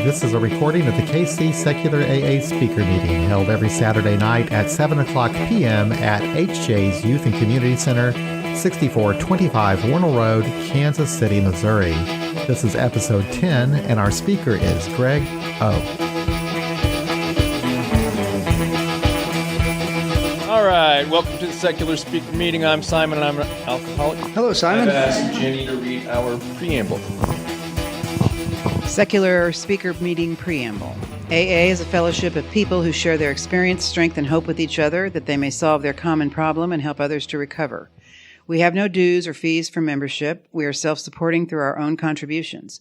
This is a recording of the KC Secular AA speaker meeting held every Saturday night at 7 o'clock p.m. at HJ's Youth and Community Center, 6425 Warnell Road, Kansas City, Missouri. This is episode 10, and our speaker is Gregg O. All right, welcome to the Secular Speaker Meeting. I'm Simon, and I'm an alcoholic. Hello, Simon. I've asked Jenny to read our preamble. Secular Speaker Meeting Preamble. AA is a fellowship of people who share their experience, strength, and hope with each other that they may solve their common problem and help others to recover. We have no dues or fees for membership. We are self-supporting through our own contributions.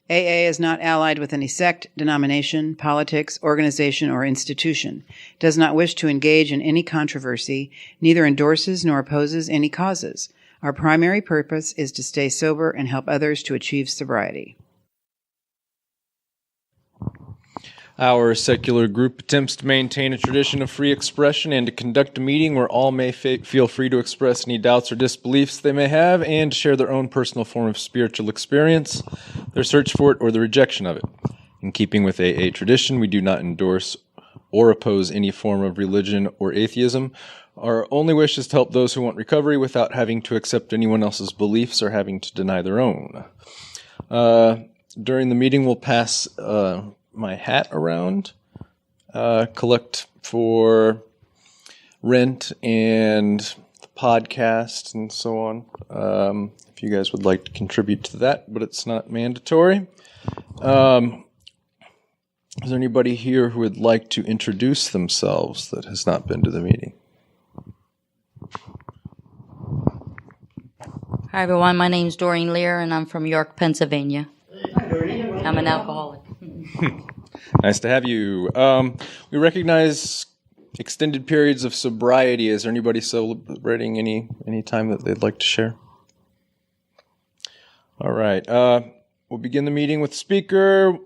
AA is not allied with any sect, denomination, politics, organization, or institution, does not wish to engage in any controversy, neither endorses nor opposes any causes. Our primary purpose is to stay sober and help others to achieve sobriety. Our secular group attempts to maintain a tradition of free expression and to conduct a meeting where all may feel free to express any doubts or disbeliefs they may have and to share their own personal form of spiritual experience, their search for it, or the rejection of it. In keeping with AA tradition, we do not endorse or oppose any form of religion or atheism. Our only wish is to help those who want recovery without having to accept anyone else's beliefs or having to deny their own. During the meeting, we'll pass my hat around, collect for rent and the podcast and so on. If you guys would like to contribute to that, but it's not mandatory. Is there anybody here who would like to introduce themselves that has not been to the meeting? Hi, everyone. My name's Doreen Lear, and I'm from York, Pennsylvania. I'm an alcoholic. Nice to have you. We recognize extended periods of sobriety. Is there anybody celebrating any time that they'd like to share? All right. We'll begin the meeting with the speaker.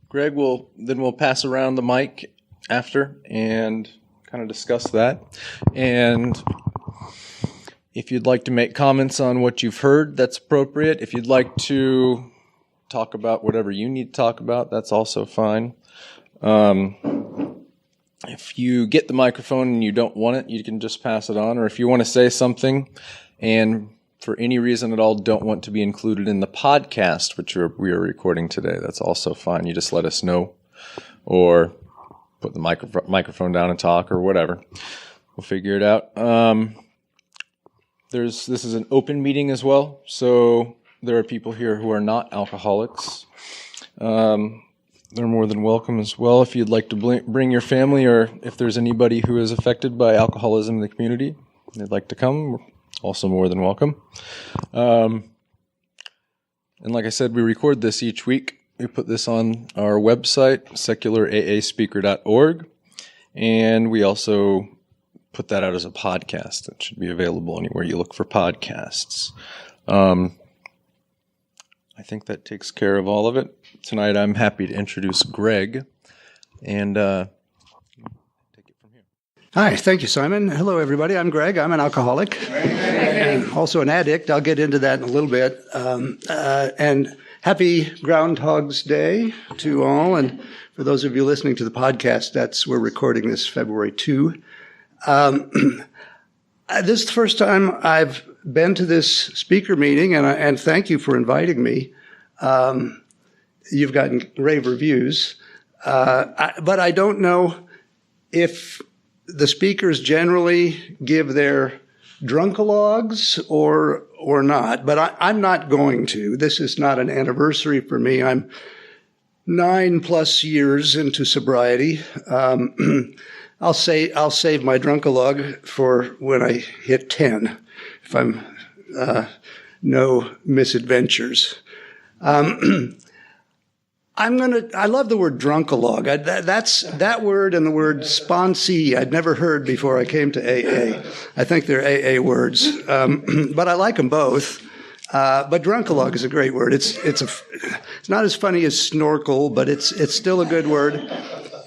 Greg we'll pass around the mic after and kind of discuss that. And if you'd like to make comments on what you've heard, that's appropriate. If you'd like to talk about whatever you need to talk about, that's also fine. If you get the microphone and you don't want it, you can just pass it on. Or if you want to say something and for any reason at all don't want to be included in the podcast, which we are recording today, that's also fine. You just let us know or put the microphone down and talk or whatever. We'll figure it out. This is an open meeting as well, so there are people here who are not alcoholics. They're more than welcome as well. If you'd like to bring your family, or if there's anybody who is affected by alcoholism in the community, they'd like to come, we're also more than welcome. And like I said, we record this each week. We put this on our website, secularaaspeaker.org, and we also put that out as a podcast. It should be available anywhere you look for podcasts. I think that takes care of all of it. Tonight I'm happy to introduce Greg and take it from here. Hi, thank you, Simon. Hello, everybody. I'm Greg. I'm an alcoholic and also an addict. I'll get into that in a little bit. And happy Groundhog's Day to all. And for those of you listening to the podcast, we're recording this February 2. This is the first time I've been to this speaker meeting, and thank you for inviting me. You've gotten rave reviews, but I don't know if the speakers generally give their drunkalogs or not, but I'm not going to. This is not an anniversary for me. I'm 9+ years into sobriety. I'll save my drunkalog for when I hit 10, if I'm no misadventures. I love the word drunkalog. That word and the word sponsee I'd never heard before I came to AA. I think they're AA words, but I like them both. But drunkalog is a great word. It's not as funny as snorkel, but it's still a good word.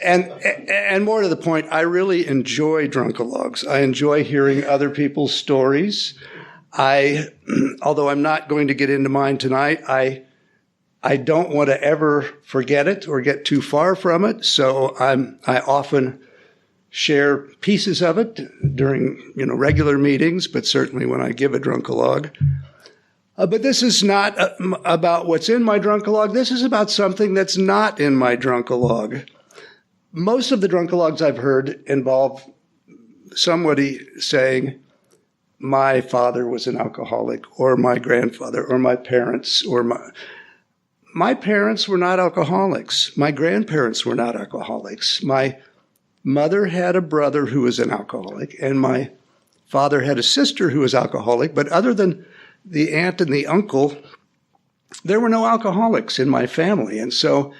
And more to the point, I really enjoy drunkalogs. I enjoy hearing other people's stories. Although I'm not going to get into mine tonight, I I don't want to ever forget it or get too far from it, so I often share pieces of it during regular meetings, but certainly when I give a drunkalogue. But this is not about what's in my drunkalogue. This is about something that's not in my drunkalogue. Most of the drunkalogues I've heard involve somebody saying, my father was an alcoholic, or my grandfather, or my parents, or my parents were not alcoholics. My grandparents were not alcoholics. My mother had a brother who was an alcoholic, and my father had a sister who was alcoholic, but other than the aunt and the uncle, there were no alcoholics in my family. And so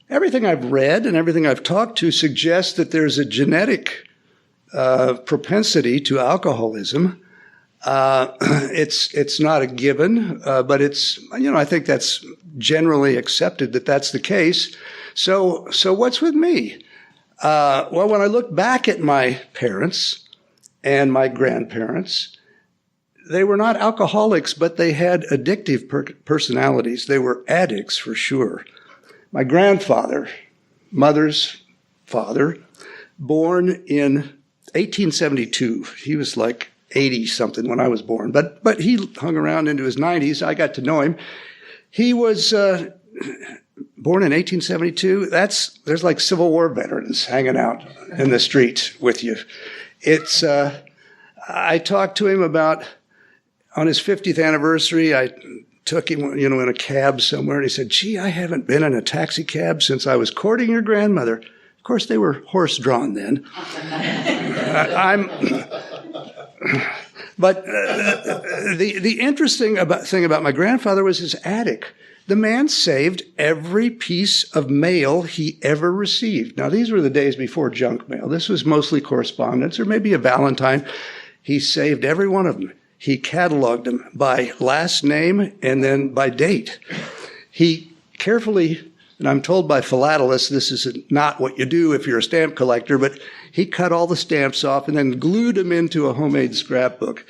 everything I've read and everything I've talked to suggests that there's a genetic propensity to alcoholism. It's not a given, but it's, I think that's generally accepted that that's the case. So what's with me? Well, when I look back at my parents and my grandparents, they were not alcoholics, but they had addictive personalities. They were addicts for sure. My grandfather, mother's father, born in 1872. He was like 80-something when I was born, but he hung around into his 90s. I got to know him. He was born in 1872. There's like Civil War veterans hanging out in the street with you. I talked to him about, on his 50th anniversary, I took him, in a cab somewhere, and he said, gee, I haven't been in a taxi cab since I was courting your grandmother. Of course, they were horse-drawn then. But the interesting thing about my grandfather was his attic. The man saved every piece of mail he ever received. Now, these were the days before junk mail. This was mostly correspondence or maybe a Valentine. He saved every one of them. He cataloged them by last name and then by date. He carefully, and I'm told by philatelists this is not what you do if you're a stamp collector, but he cut all the stamps off and then glued them into a homemade scrapbook.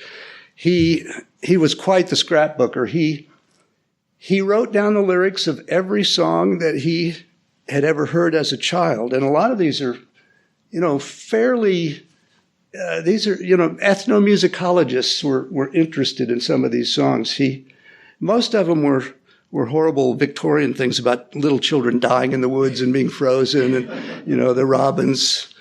He was quite the scrapbooker. He wrote down the lyrics of every song that he had ever heard as a child, and a lot of these are, fairly. These are, ethnomusicologists were interested in some of these songs. Most of them were horrible Victorian things about little children dying in the woods and being frozen, and the robins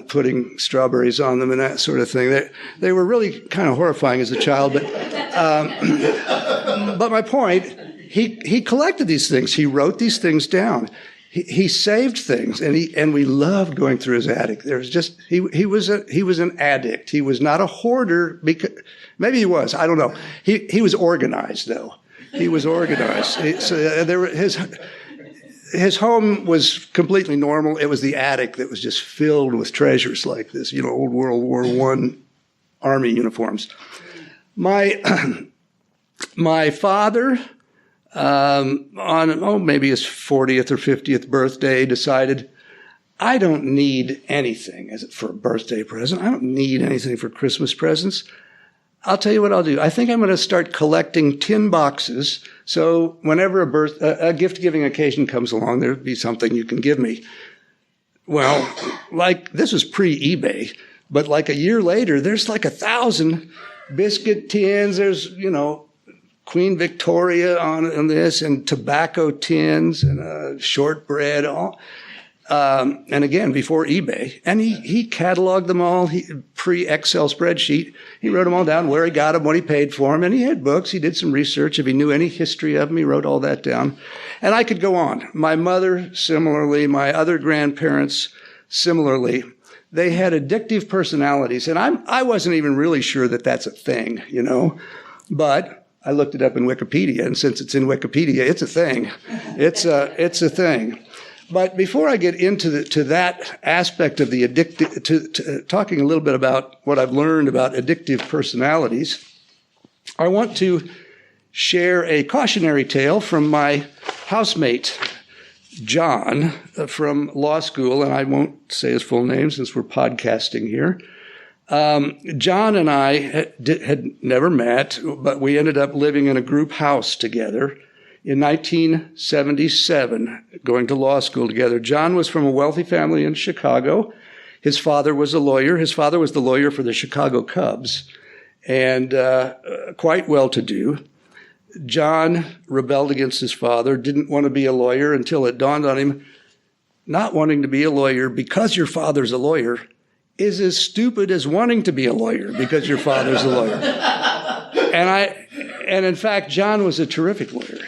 putting strawberries on them and that sort of thing. They were really kind of horrifying as a child. But my point, he collected these things. He wrote these things down. He saved things, and we loved going through his attic. There was just he was an addict. He was not a hoarder, because maybe he was. I don't know. He was organized though. He was organized. His home was completely normal. It was the attic that was just filled with treasures like this. Old World War I Army uniforms. My father, on maybe his 40th or 50th birthday, decided, I don't need anything for a birthday present. I don't need anything for Christmas presents. I'll tell you what I'll do. I think I'm going to start collecting tin boxes, so whenever a gift-giving occasion comes along, there'll be something you can give me. Well, this was pre-eBay, but like a year later, there's like 1,000 biscuit tins. There's, Queen Victoria on this, and tobacco tins, and shortbread, all. And again, before eBay. And he cataloged them all, pre-Excel spreadsheet. He wrote them all down, where he got them, what he paid for them. And he had books. He did some research. If he knew any history of them, he wrote all that down. And I could go on. My mother, similarly. My other grandparents, similarly. They had addictive personalities. And I wasn't even really sure that that's a thing, But I looked it up in Wikipedia, and since it's in Wikipedia, it's a thing. It's a thing. But before I get into that aspect of the addictive, to talking a little bit about what I've learned about addictive personalities, I want to share a cautionary tale from my housemate, John, from law school, and I won't say his full name since we're podcasting here. John and I had never met, but we ended up living in a group house together in 1977, going to law school together. John was from a wealthy family in Chicago. His father was a lawyer. His father was the lawyer for the Chicago Cubs, and quite well-to-do. John rebelled against his father, didn't want to be a lawyer until it dawned on him, not wanting to be a lawyer because your father's a lawyer is as stupid as wanting to be a lawyer because your father's a lawyer. And in fact, John was a terrific lawyer.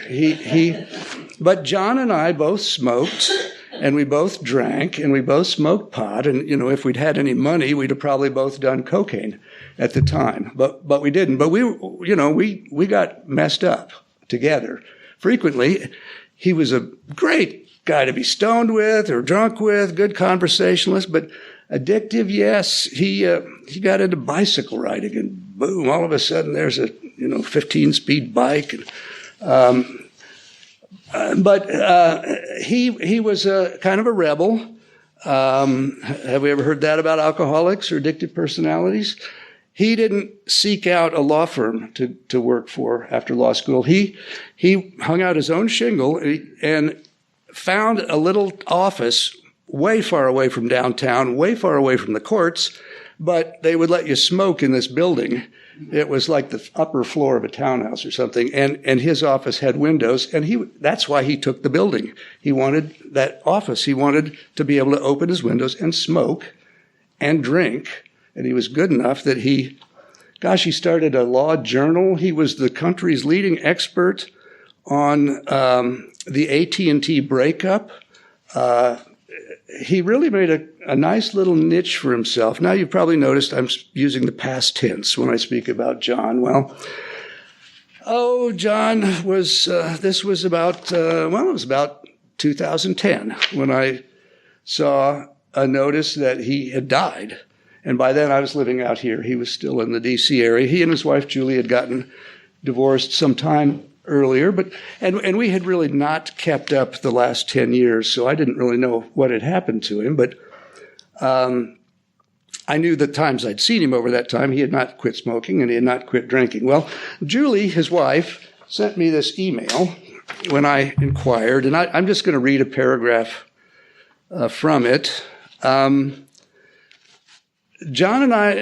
But John and I both smoked, and we both drank, and we both smoked pot. And, if we'd had any money, we'd have probably both done cocaine at the time. But we didn't. But we got messed up together frequently. He was a great guy to be stoned with or drunk with, good conversationalist, but addictive, yes. He got into bicycle riding, and boom, all of a sudden there's a 15-speed bike. But he was a kind of a rebel. Have we ever heard that about alcoholics or addictive personalities? He didn't seek out a law firm to work for after law school. He hung out his own shingle and found a little office way far away from downtown, way far away from the courts, but they would let you smoke in this building. It was like the upper floor of a townhouse or something, and his office had windows, and that's why he took the building. He wanted that office. He wanted to be able to open his windows and smoke and drink, and he was good enough that he started a law journal. He was the country's leading expert on the AT&T breakup. He really made a nice little niche for himself. Now, you've probably noticed I'm using the past tense when I speak about John. Well, John was, this was about, it was about 2010 when I saw a notice that he had died. And by then I was living out here. He was still in the D.C. area. He and his wife, Julie, had gotten divorced some time earlier, and we had really not kept up the last 10 years, so I didn't really know what had happened to him, but I knew the times I'd seen him over that time. He had not quit smoking, and he had not quit drinking. Well, Julie, his wife, sent me this email when I inquired, and I'm just going to read a paragraph from it. John and I,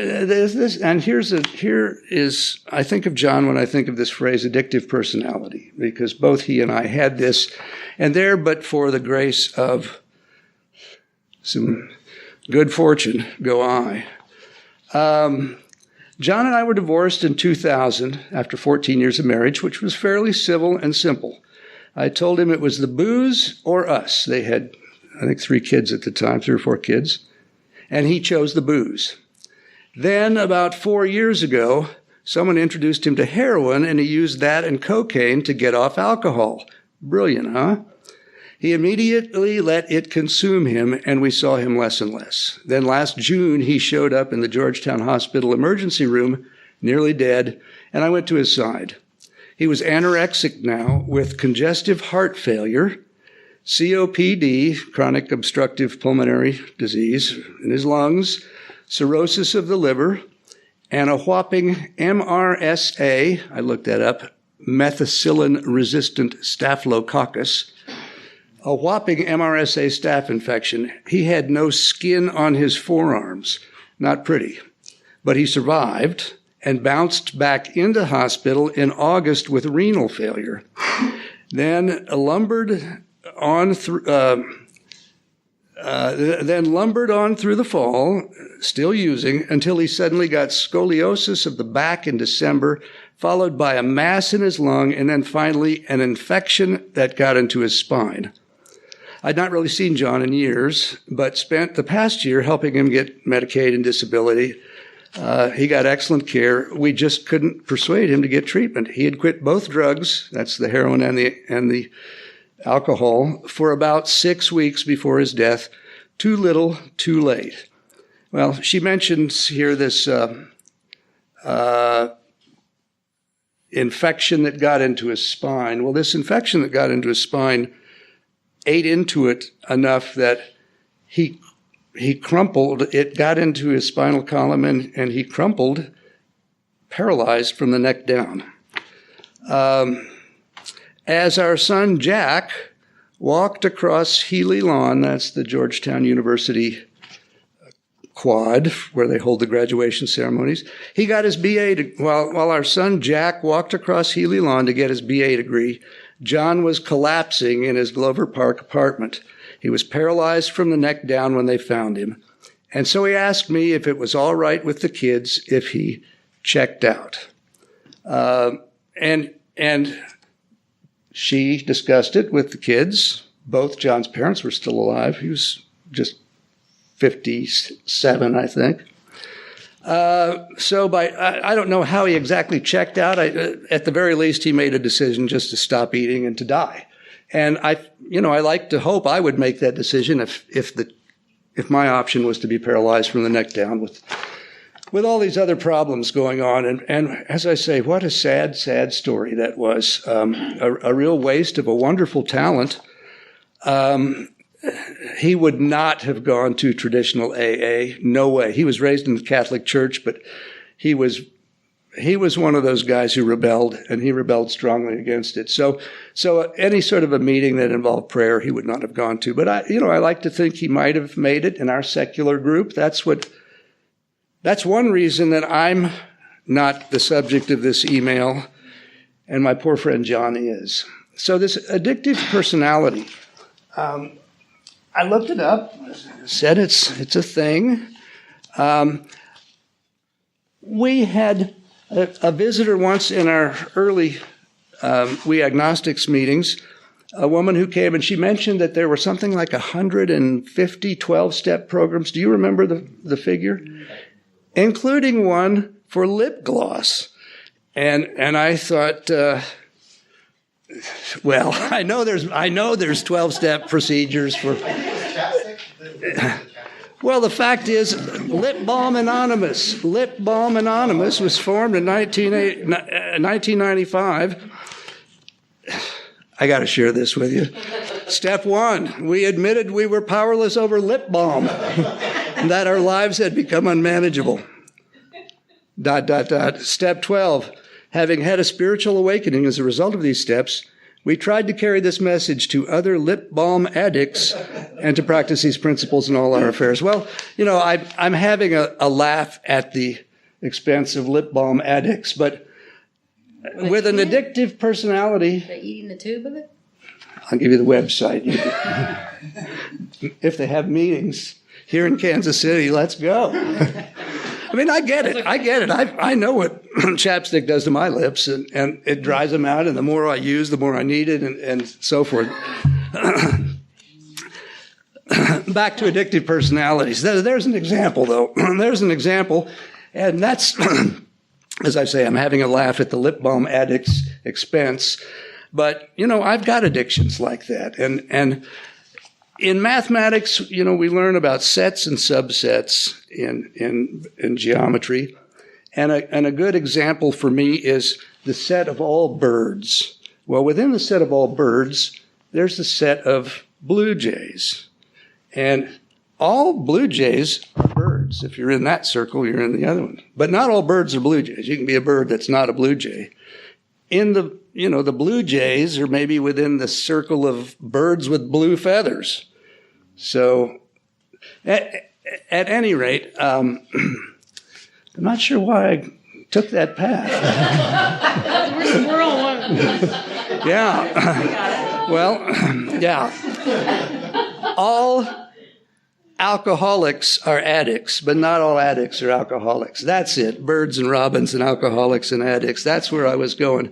here is, I think of John when I think of this phrase, addictive personality, because both he and I had this, and there, but for the grace of some good fortune, go I. John and I were divorced in 2000 after 14 years of marriage, which was fairly civil and simple. I told him it was the booze or us. They had, I think, 3 kids at the time, 3 or 4 kids. And he chose the booze. Then, about 4 years ago, someone introduced him to heroin, and he used that and cocaine to get off alcohol. Brilliant, huh? He immediately let it consume him, and we saw him less and less. Then last June, he showed up in the Georgetown Hospital emergency room, nearly dead, and I went to his side. He was anorexic now with congestive heart failure, COPD, chronic obstructive pulmonary disease in his lungs, cirrhosis of the liver, and a whopping MRSA, I looked that up, methicillin-resistant staphylococcus, a whopping MRSA staph infection. He had no skin on his forearms. Not pretty. But he survived and bounced back into hospital in August with renal failure. Then lumbered on through the fall, still using, until he suddenly got scoliosis of the back in December, followed by a mass in his lung, and then finally an infection that got into his spine. I'd not really seen John in years, but spent the past year helping him get Medicaid and disability. He got excellent care. We just couldn't persuade him to get treatment. He had quit both drugs, that's the heroin and the alcohol, for about 6 weeks before his death. Too little, too late. Well, she mentions here this infection that got into his spine. Well, this infection that got into his spine ate into it enough that he crumpled. It got into his spinal column, and he crumpled, paralyzed from the neck down. as our son Jack walked across Healy Lawn, that's the Georgetown University quad where they hold the graduation ceremonies. He got his BA, while our son Jack walked across Healy Lawn to get his BA degree, John was collapsing in his Glover Park apartment. He was paralyzed from the neck down when they found him. And so he asked me if it was all right with the kids if he checked out. And she discussed it with the kids. Both John's parents were still alive. He was just 57, I think. So I don't know how he exactly checked out. At the very least, he made a decision just to stop eating and to die. And I like to hope I would make that decision if my option was to be paralyzed from the neck down with all these other problems going on. And as I say, what a sad, sad story that was. A real waste of a wonderful talent. He would not have gone to traditional AA. No way. He was raised in the Catholic Church, but he was one of those guys who rebelled, and he rebelled strongly against it. So any sort of a meeting that involved prayer, he would not have gone to. But I like to think he might have made it in our secular group. That's one reason that I'm not the subject of this email, and my poor friend Johnny is. So this addictive personality, I looked it up, said it's a thing. We had a visitor once in our early We Agnostics meetings, a woman who came, and she mentioned that there were something like 150 12-step programs. Do you remember the figure? Including one for lip gloss. And I thought, well, I know there's 12-step procedures for. Well, the fact is, Lip Balm Anonymous was formed in 1995. I got to share this with you. Step 1, we admitted we were powerless over lip balm and that our lives had become unmanageable. ... Step 12, having had a spiritual awakening as a result of these steps, we tried to carry this message to other lip balm addicts and to practice these principles in all our affairs. Well, I'm having a laugh at the expense of lip balm addicts, but with an addictive personality. They're eating the tube of it? I'll give you the website. If they have meetings here in Kansas City, let's go. I mean, I get it. I know what chapstick does to my lips, and it dries them out, and the more I use, the more I need it, and so forth. Back to addictive personalities. There's an example, though. There's an example, and that's, as I say, I'm having a laugh at the lip balm addict's expense. But, I've got addictions like that. And in mathematics, we learn about sets and subsets in geometry. And a good example for me is the set of all birds. Well, within the set of all birds, there's the set of blue jays. And all blue jays are birds. If you're in that circle, you're in the other one. But not all birds are blue jays. You can be a bird that's not a blue jay. In the blue jays are maybe within the circle of birds with blue feathers. So, at any rate, I'm not sure why I took that path. We're all one. Yeah. Well, yeah. All alcoholics are addicts, but not all addicts are alcoholics. That's it. Birds and robins and alcoholics and addicts. That's where I was going.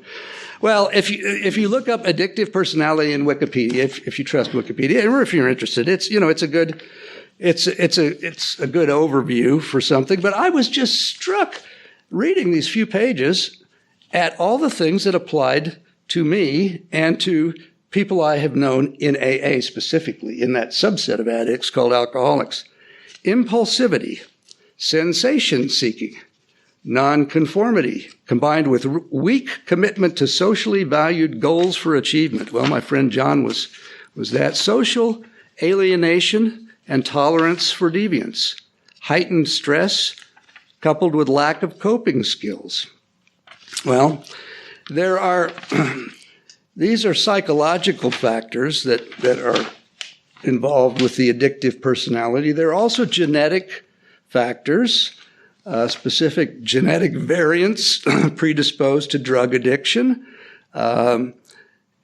Well, if you look up addictive personality in Wikipedia, if you trust Wikipedia, or if you're interested, it's a good overview for something. But I was just struck reading these few pages at all the things that applied to me and to people I have known in AA specifically, in that subset of addicts called alcoholics. Impulsivity, sensation-seeking, nonconformity, combined with weak commitment to socially valued goals for achievement. Well, my friend John was that. Social alienation and tolerance for deviance. Heightened stress, coupled with lack of coping skills. Well, there are these are psychological factors that are involved with the addictive personality. There are also genetic factors, specific genetic variants predisposed to drug addiction,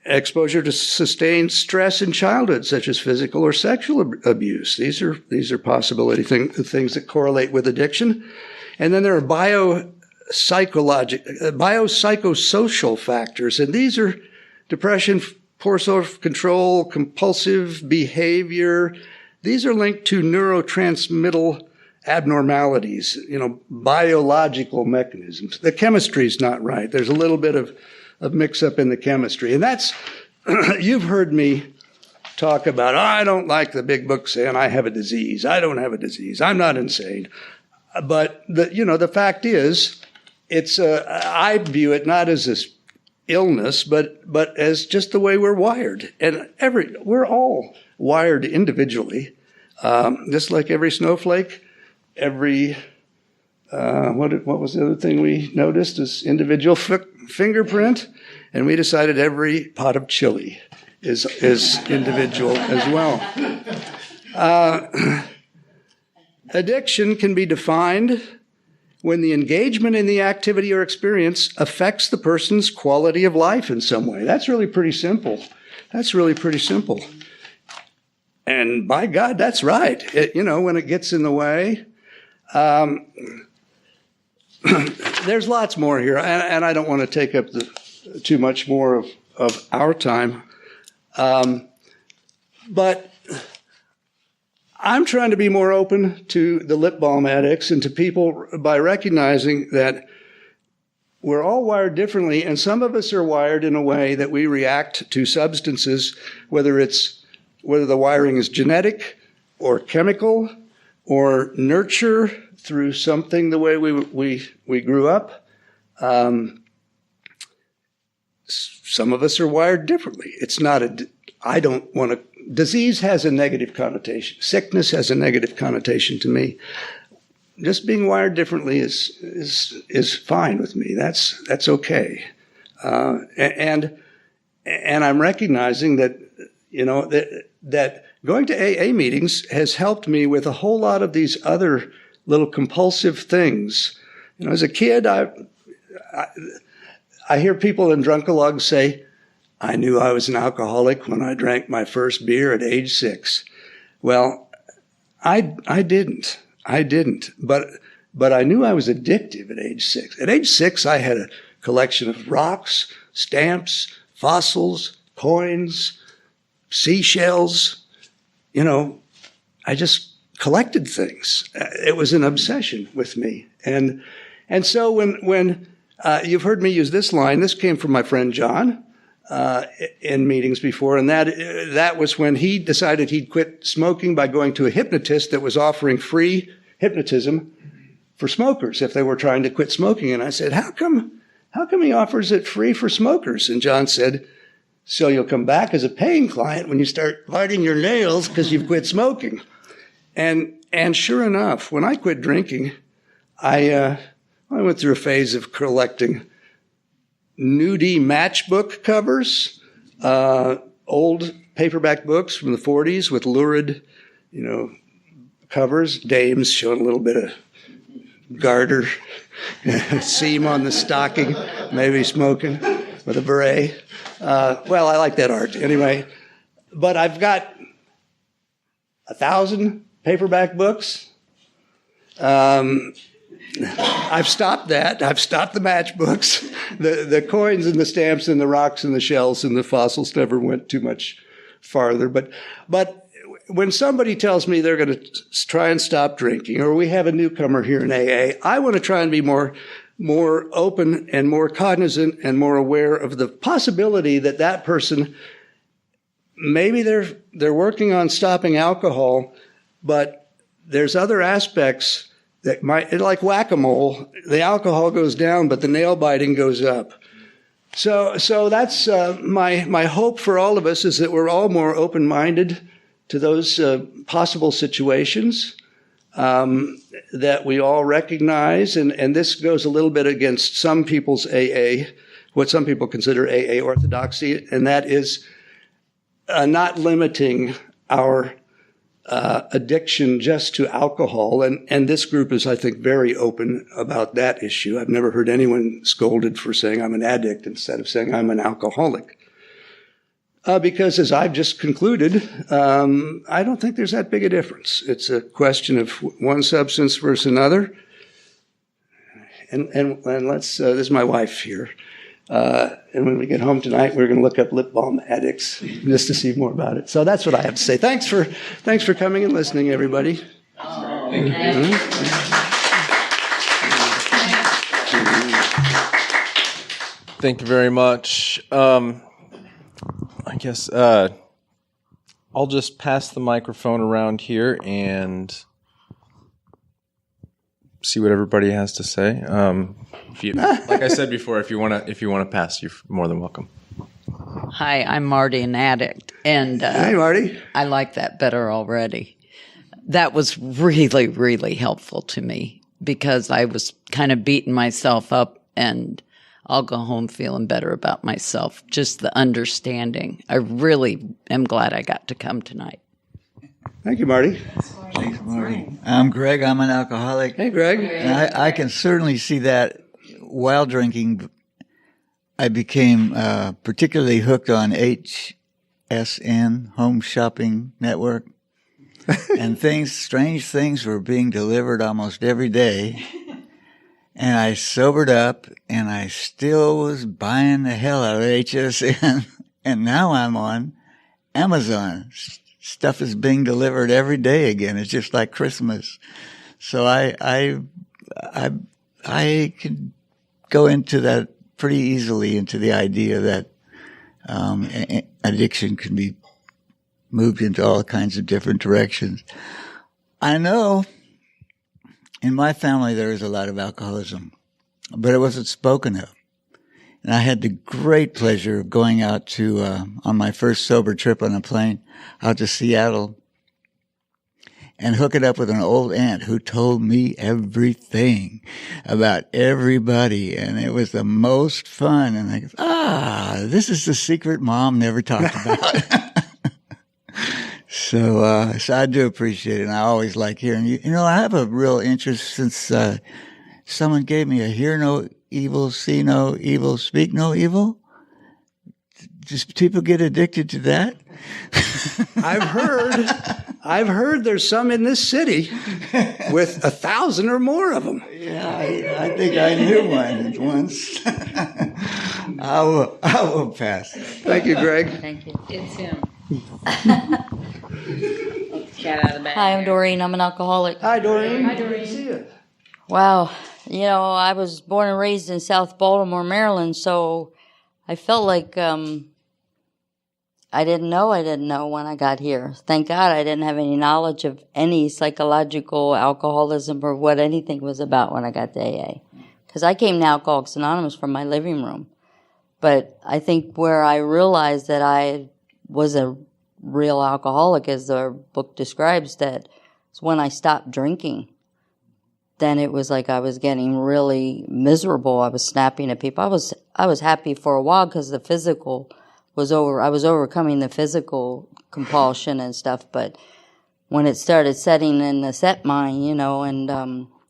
exposure to sustained stress in childhood, such as physical or sexual abuse. These are things that correlate with addiction. And then there are biopsychosocial factors, and these are depression, poor self-control, compulsive behavior. These are linked to neurotransmittal abnormalities, biological mechanisms. The chemistry is not right. There's a little bit of mix-up in the chemistry. And that's, you've heard me talk about, I don't like the big book saying I have a disease. I don't have a disease. I'm not insane. But the fact is, I view it not as this illness, but as just the way we're wired. And we're all wired individually, just like every snowflake, every what was the other thing we noticed is individual fingerprint, and we decided every pot of chili is individual as well. Addiction can be defined when the engagement in the activity or experience affects the person's quality of life in some way. That's really pretty simple. And by God, that's right. When it gets in the way. There's lots more here, and I don't want to take up too much more of our time. But I'm trying to be more open to the lip balm addicts and to people by recognizing that we're all wired differently, and some of us are wired in a way that we react to substances, whether the wiring is genetic or chemical or nurture through something the way we grew up. Some of us are wired differently. It's not disease has a negative connotation. Sickness has a negative connotation to me. Just being wired differently is fine with me. That's okay. And I'm recognizing that, that going to AA meetings has helped me with a whole lot of these other little compulsive things. As a kid, I hear people in drunkalogs say, I knew I was an alcoholic when I drank my first beer at age 6. Well, I didn't. But I knew I was addictive at age 6. At age 6, I had a collection of rocks, stamps, fossils, coins, seashells. I just collected things. It was an obsession with me. And so when you've heard me use this line, this came from my friend John in meetings before, and that was when he decided he'd quit smoking by going to a hypnotist that was offering free hypnotism for smokers if they were trying to quit smoking. And I said, how come he offers it free for smokers? And John said, so you'll come back as a paying client when you start biting your nails because you've quit smoking. And sure enough, when I quit drinking, I went through a phase of collecting nudie matchbook covers, old paperback books from the 40s with lurid, covers, dames showing a little bit of garter, seam on the stocking, maybe smoking with a beret. Well, I like that art anyway. But I've got 1,000 paperback books. I've stopped that. I've stopped the matchbooks. The coins and the stamps and the rocks and the shells and the fossils never went too much farther. But when somebody tells me they're going to try and stop drinking, or we have a newcomer here in AA, I want to try and be more open and more cognizant and more aware of the possibility that person, maybe they're working on stopping alcohol, but there's other aspects that might, like whack-a-mole, the alcohol goes down, but the nail biting goes up. So that's my hope for all of us, is that we're all more open-minded to those possible situations, that we all recognize, and this goes a little bit against some people's AA, what some people consider AA orthodoxy, and that is not limiting our addiction just to alcohol. And this group is, I think, very open about that issue. I've never heard anyone scolded for saying I'm an addict instead of saying I'm an alcoholic. Because as I've just concluded, I don't think there's that big a difference. It's a question of one substance versus another. And let's, this is my wife here. And when we get home tonight, we're going to look up lip balm addicts just to see more about it. So that's what I have to say. Thanks for coming and listening, everybody. Thank you very much. I guess I'll just pass the microphone around here and see what everybody has to say. If you, like I said before, if you want to pass, you're more than welcome. Hi, I'm Marty, an addict, and Hi, Marty. I like that better already. That was really, really helpful to me because I was kind of beating myself up, and I'll go home feeling better about myself. Just the understanding. I really am glad I got to come tonight. Thank you, Marty. Thanks, Marty. I'm Gregg. I'm an alcoholic. Hey, Gregg. And I can certainly see that while drinking, I became particularly hooked on HSN, Home Shopping Network. And strange things were being delivered almost every day. And I sobered up, and I still was buying the hell out of HSN. And now I'm on Amazon. Stuff is being delivered every day again. It's just like Christmas. So I could go into that pretty easily, into the idea that addiction can be moved into all kinds of different directions. I know in my family there is a lot of alcoholism, but it wasn't spoken of. And I had the great pleasure of going out to, on my first sober trip on a plane, out to Seattle, and hook it up with an old aunt who told me everything about everybody. And it was the most fun. And I go, this is the secret Mom never talked about. So I do appreciate it. And I always like hearing you. You know, I have a real interest since someone gave me a hear no evil, see no evil, speak no evil. Just people get addicted to that? I've heard there's some in this city with 1,000 or more of them. Yeah, I think I knew one once. I will pass. Thank you, Gregg. Thank you. It's him. Hi, I'm Doreen. I'm an alcoholic. Hi, Doreen. Hi, Doreen. Good to see you. Wow. You know, I was born and raised in South Baltimore, Maryland, so I felt like I didn't know when I got here. Thank God I didn't have any knowledge of any psychological alcoholism or what anything was about when I got to AA. Because I came to Alcoholics Anonymous from my living room. But I think where I realized that I was a real alcoholic, as the book describes, that is when I stopped drinking. Then it was like I was getting really miserable. I was snapping at people. I was happy for a while because the physical was over. I was overcoming the physical compulsion and stuff. But when it started setting in the set mind, you know, and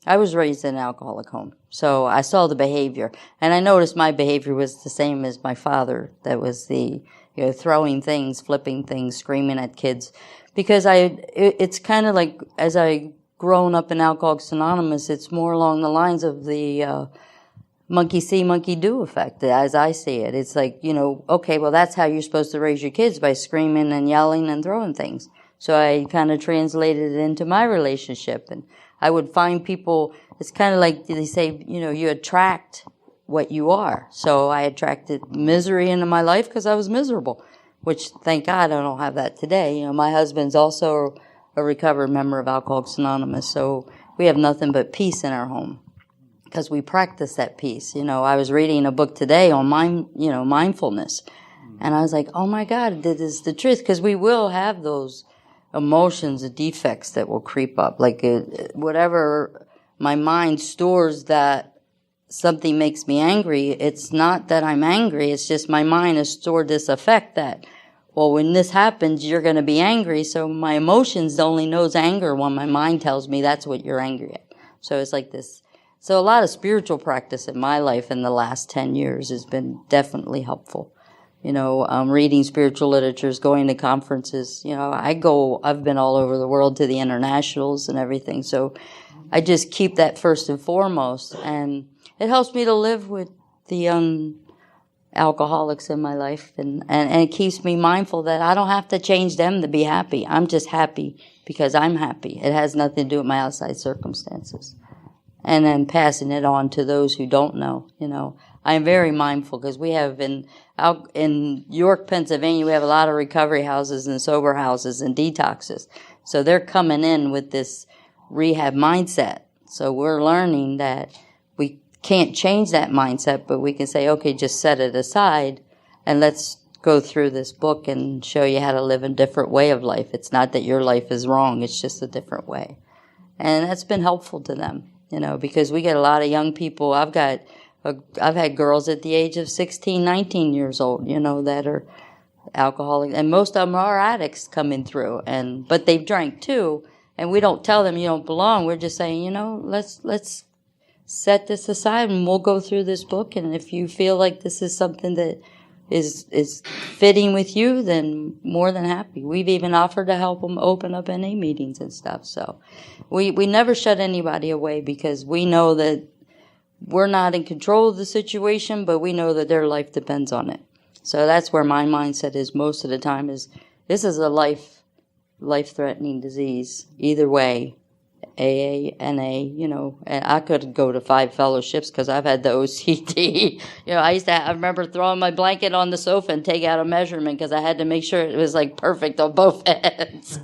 I was raised in an alcoholic home, so I saw the behavior, and I noticed my behavior was the same as my father. That was the throwing things, flipping things, screaming at kids, because it's kind of like as I grown up in Alcoholics Anonymous, it's more along the lines of the monkey see, monkey do effect, as I see it. It's like, okay, well, that's how you're supposed to raise your kids, by screaming and yelling and throwing things. So I kind of translated it into my relationship. And I would find people, it's kind of like they say, you attract what you are. So I attracted misery into my life because I was miserable, which, thank God, I don't have that today. My husband's also a recovered member of Alcoholics Anonymous, so we have nothing but peace in our home because we practice that peace. I was reading a book today on mindfulness, and I was like, oh my God, this is the truth, because we will have those emotions, the defects that will creep up, like whatever my mind stores that something makes me angry, it's not that I'm angry. It's just my mind has stored this effect that, well, when this happens, you're going to be angry. So my emotions only knows anger when my mind tells me that's what you're angry at. So it's like this. So a lot of spiritual practice in my life in the last 10 years has been definitely helpful. Reading spiritual literatures, going to conferences. I've been all over the world to the internationals and everything. So I just keep that first and foremost. And it helps me to live with the young alcoholics in my life. And it keeps me mindful that I don't have to change them to be happy. I'm just happy because I'm happy. It has nothing to do with my outside circumstances. And then passing it on to those who don't know. I'm very mindful because we have in York, Pennsylvania, we have a lot of recovery houses and sober houses and detoxes. So they're coming in with this rehab mindset. So we're learning that we can't change that mindset, but we can say, okay, just set it aside and let's go through this book and show you how to live a different way of life. It's not that your life is wrong. It's just a different way. And that's been helpful to them, because we get a lot of young people. I've had girls at the age of 16, 19 years old, that are alcoholics, and most of them are addicts coming through, but they've drank too, and we don't tell them you don't belong. We're just saying, let's set this aside and we'll go through this book, and if you feel like this is something that is fitting with you, then more than happy. We've even offered to help them open up NA meetings and stuff. So we never shut anybody away because we know that we're not in control of the situation, but we know that their life depends on it. So that's where my mindset is most of the time is this is a life-threatening disease. Either way, AA, NA, and I could go to 5 fellowships because I've had the OCD. I remember throwing my blanket on the sofa and take out a measurement because I had to make sure it was like perfect on both ends.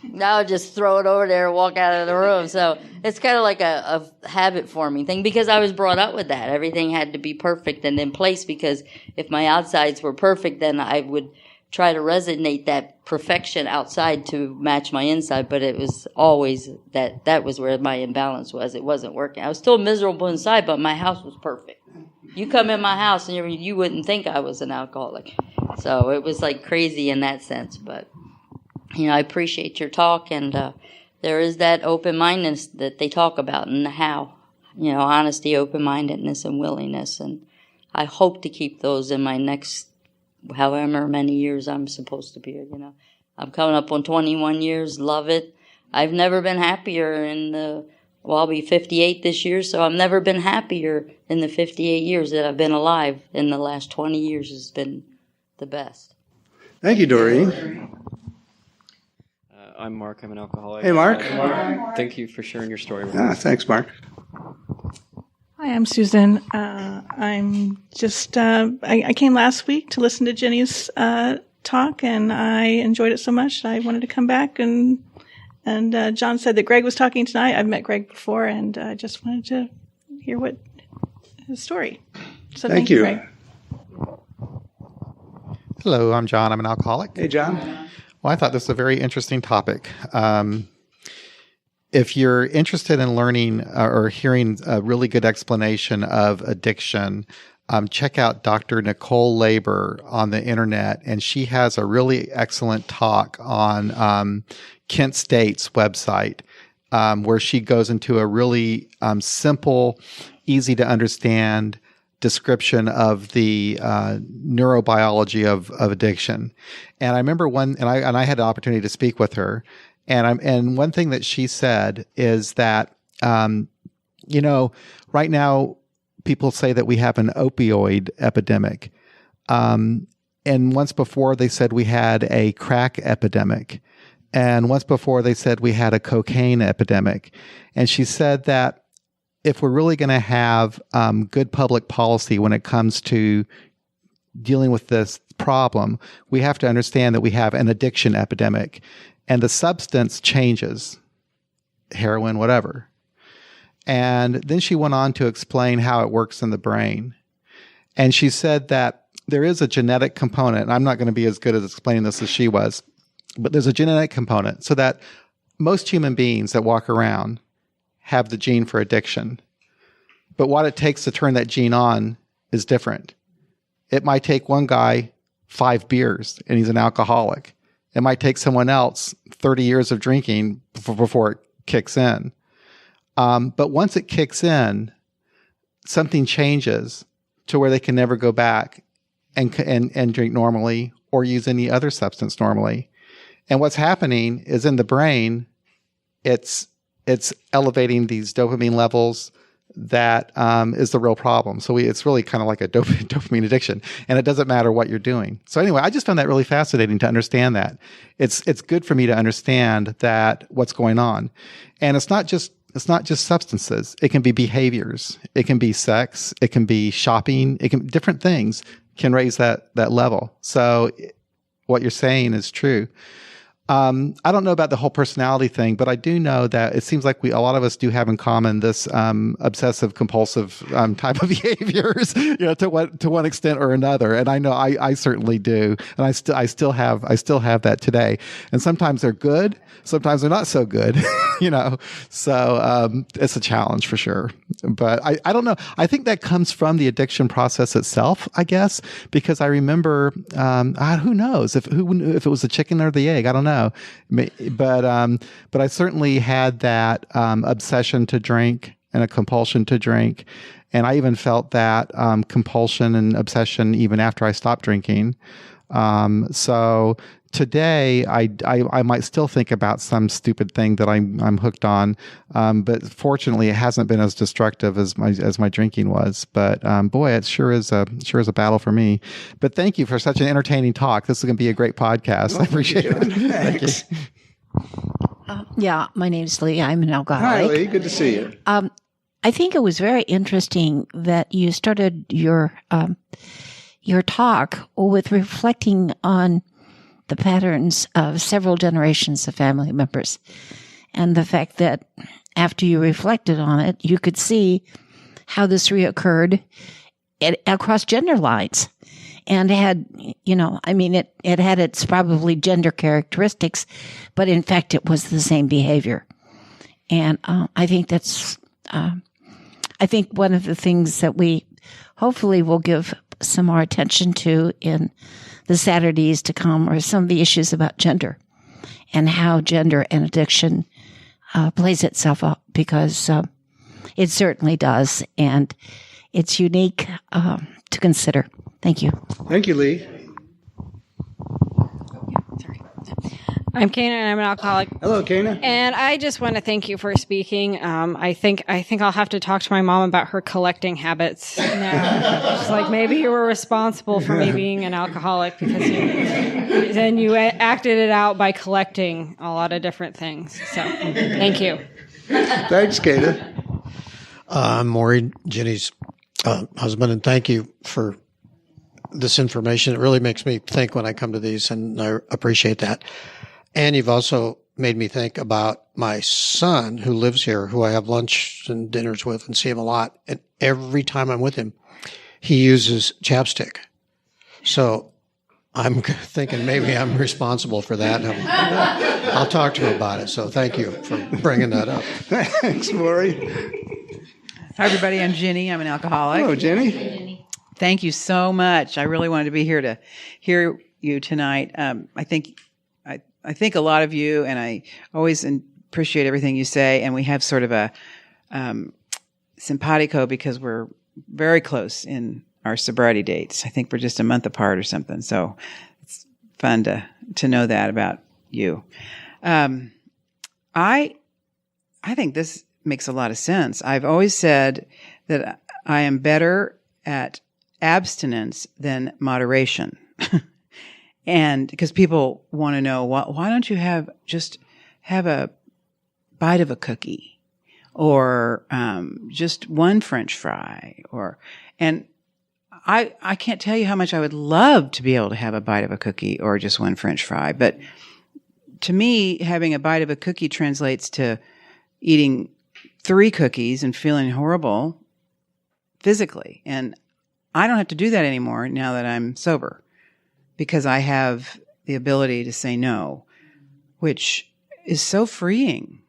Now I just throw it over there and walk out of the room. So it's kind of like a habit-forming thing because I was brought up with that. Everything had to be perfect and in place because if my outsides were perfect, then I would try to resonate that perfection outside to match my inside. But it was always that was where my imbalance was. It wasn't working. I was still miserable inside, but my house was perfect. You come in my house and you wouldn't think I was an alcoholic. So it was like crazy in that sense, but I appreciate your talk, and there is that open-mindedness that they talk about and how, honesty, open-mindedness, and willingness, and I hope to keep those in my next however many years I'm supposed to be here, I'm coming up on 21 years, love it. I've never been happier I'll be 58 this year, so I've never been happier in the 58 years that I've been alive. In the last 20 years has been the best. Thank you, Doreen. I'm Mark. I'm an alcoholic. Hey, Mark. Thank you for sharing your story with us. Thanks, Mark. Hi, I'm Susan. I'm just, I came last week to listen to Jenny's talk, and I enjoyed it so much I wanted to come back. And John said that Gregg was talking tonight. I've met Gregg before, and I just wanted to hear his story. So thank you, Gregg. Hello, I'm John. I'm an alcoholic. Hey, John. Well, I thought this was a very interesting topic. If you're interested in learning or hearing a really good explanation of addiction, check out Dr. Nicole Labor on the internet, and she has a really excellent talk on Kent State's website, where she goes into a really simple, easy to understand description of the neurobiology of addiction. And I remember I had the opportunity to speak with her, and one thing that she said is that right now people say that we have an opioid epidemic, and once before they said we had a crack epidemic, and once before they said we had a cocaine epidemic, and she said that if we're really going to have good public policy when it comes to dealing with this problem, we have to understand that we have an addiction epidemic, and the substance changes, heroin, whatever. And then she went on to explain how it works in the brain. And she said that there is a genetic component, and I'm not going to be as good at explaining this as she was, but there's a genetic component so that most human beings that walk around have the gene for addiction. but what it takes to turn that gene on is different. It might take one guy 5 beers and he's an alcoholic. It might take someone else 30 years of drinking before it kicks in. But once it kicks in, something changes to where they can never go back and drink normally or use any other substance normally. And what's happening is in the brain, it's elevating these dopamine levels. That is the real problem. So it's really kind of like a dopamine addiction, and it doesn't matter what you're doing. So anyway, I just found that really fascinating to understand that. It's good for me to understand that what's going on, and it's not just substances. It can be behaviors. It can be sex. It can be shopping. Different things can raise that level. So what you're saying is true. I don't know about the whole personality thing, but I do know that it seems like a lot of us do have in common this obsessive compulsive type of behaviors, to one extent or another. And I know I certainly do, and I still have that today. And sometimes they're good, sometimes they're not so good, So it's a challenge for sure. But I don't know. I think that comes from the addiction process itself, I guess, because I remember who knows if it was the chicken or the egg. I don't know. But I certainly had that obsession to drink and a compulsion to drink, and I even felt that compulsion and obsession even after I stopped drinking. So today, I might still think about some stupid thing that I'm hooked on, but fortunately, it hasn't been as destructive as my drinking was. But boy, it sure is a battle for me. But thank you for such an entertaining talk. This is going to be a great podcast. I appreciate it. Thank you. Yeah, my name's Lee. I'm an alcoholic. Hi, Lee. Good to see you. I think it was very interesting that you started your talk with reflecting on the patterns of several generations of family members, and the fact that after you reflected on it, you could see how this reoccurred across gender lines, and had, it had its probably gender characteristics, but in fact it was the same behavior. And I think that's, I think one of the things that we hopefully will give some more attention to in the Saturdays to come are some of the issues about gender and how gender and addiction plays itself up, because it certainly does, and it's unique to consider. Thank you. Thank you, Lee. I'm Kana, and I'm an alcoholic. Hello, Kana. And I just want to thank you for speaking. I think I'll have to talk to my mom about her collecting habits now. She's like, maybe you were responsible for me being an alcoholic, because you acted it out by collecting a lot of different things. So, thank you. Thanks, Kana. I'm Maury, Jenny's husband, and thank you for this information. It really makes me think when I come to these, and I appreciate that. And you've also made me think about my son who lives here, who I have lunch and dinners with and see him a lot. And every time I'm with him, he uses chapstick. So I'm thinking maybe I'm responsible for that. I'll talk to him about it. So thank you for bringing that up. Thanks, Maury. Hi, everybody. I'm Jenny. I'm an alcoholic. Hello, Jenny. Thank you so much. I really wanted to be here to hear you tonight. I think a lot of you, and I always appreciate everything you say, and we have sort of a simpatico because we're very close in our sobriety dates. I think we're just a month apart or something. So it's fun to know that about you. I think this makes a lot of sense. I've always said that I am better at abstinence than moderation. And because people want to know, why don't you have a bite of a cookie, or just one French fry, and I can't tell you how much I would love to be able to have a bite of a cookie or just one French fry. But to me, having a bite of a cookie translates to eating 3 cookies and feeling horrible physically. And I don't have to do that anymore now that I'm sober, because I have the ability to say no, which is so freeing.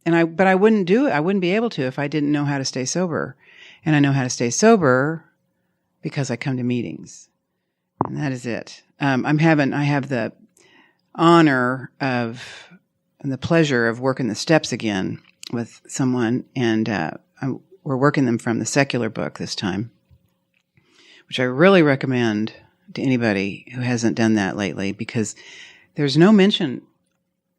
but I wouldn't do it. I wouldn't be able to if I didn't know how to stay sober. And I know how to stay sober because I come to meetings. And that is it. I have the honor of and the pleasure of working the steps again with someone, and we're working them from the secular book this time, which I really recommend to anybody who hasn't done that lately, because there's no mention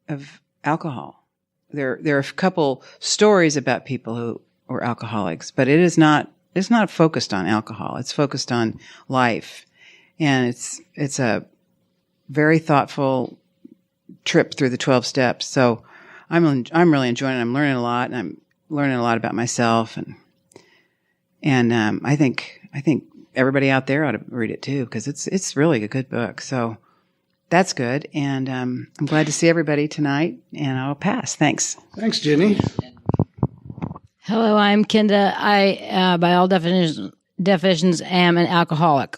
of alcohol. There are a couple stories about people who were alcoholics, but it's not focused on alcohol. It's focused on life. And it's a very thoughtful trip through the 12 steps. So I'm really enjoying it. I'm learning a lot, and I'm learning a lot about myself, and I think everybody out there ought to read it too, because it's really a good book. So that's good, and I'm glad to see everybody tonight. And I'll pass. Thanks. Thanks, Jenny. Hello, I'm Kenda. I, by all definitions, am an alcoholic.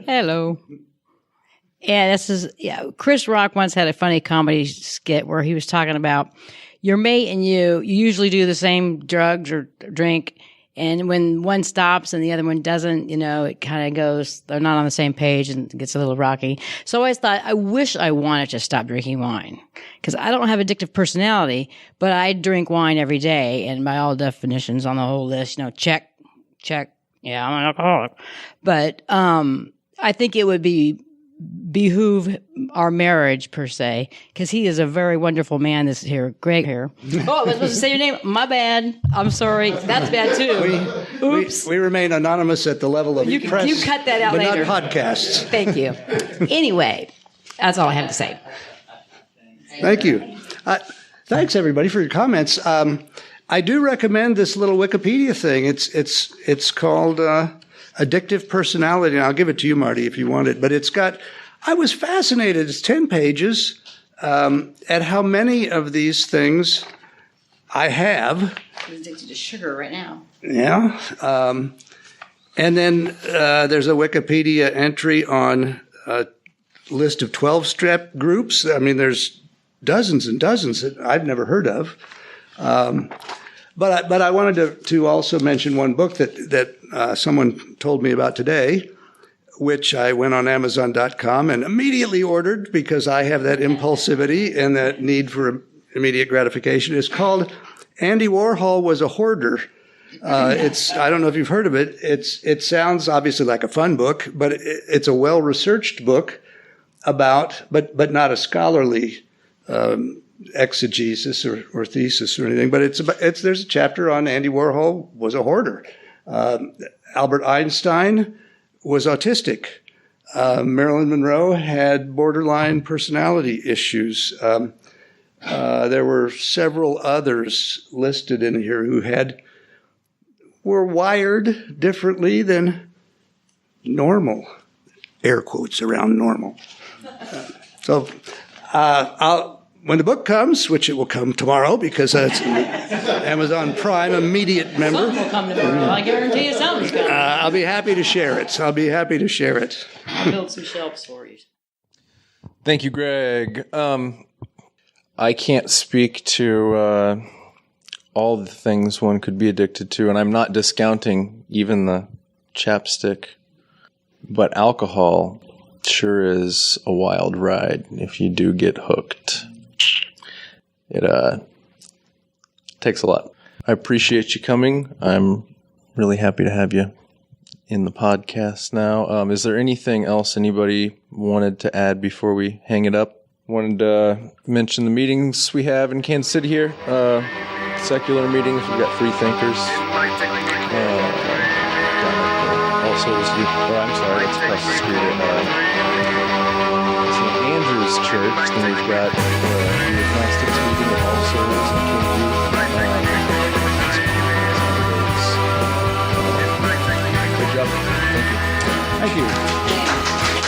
Hello. Yeah, Chris Rock once had a funny comedy skit where he was talking about your mate and you usually do the same drugs or drink, and when one stops and the other one doesn't, it kind of goes, they're not on the same page and it gets a little rocky. So I always thought, I wish I wanted to stop drinking wine, because I don't have addictive personality, but I drink wine every day, and by all definitions on the whole list, check, yeah, I'm an alcoholic. But I think it would behoove our marriage, per se, because he is a very wonderful man, this here, Gregg here. Oh, I was supposed to say your name. My bad. I'm sorry. That's bad, too. Oops. We remain anonymous at the level of press. You cut that out but later. Not podcasts. Thank you. Anyway, that's all I have to say. Thank you. Thanks, everybody, for your comments. I do recommend this little Wikipedia thing. It's called Addictive Personality. And I'll give it to you, Marty, if you want it. But I was fascinated. It's 10 pages at how many of these things I have. I'm addicted to sugar right now. Yeah. And then there's a Wikipedia entry on a list of 12-step groups. I mean, there's dozens and dozens that I've never heard of. But I wanted to also mention one book that someone told me about today, which I went on Amazon.com and immediately ordered because I have that impulsivity and that need for immediate gratification. It's called Andy Warhol Was a Hoarder. I don't know if you've heard of it. It sounds obviously like a fun book, but it's a well-researched book about, but not a scholarly exegesis or thesis or anything. But there's a chapter on Andy Warhol was a hoarder. Albert Einstein was autistic. Marilyn Monroe had borderline personality issues. There were several others listed in here who were wired differently than normal. Air quotes around normal. So when the book comes, which it will come tomorrow because it's Amazon Prime immediate member. Something will come tomorrow. I guarantee you something's coming. I'll be happy to share it. I'll build some shelves for you. Thank you, Gregg. I can't speak to all the things one could be addicted to, and I'm not discounting even the chapstick, but alcohol sure is a wild ride if you do get hooked. It takes a lot. I appreciate you coming. I'm really happy to have you in the podcast now. Is there anything else anybody wanted to add before we hang it up? Wanted to mention the meetings we have in Kansas City here. Secular meetings. We've got free thinkers. Also, it's across the street at St. Andrew's Church. Then we've got the agnostics meeting at All Souls and King Youth. Good job. Thank you. Thank you.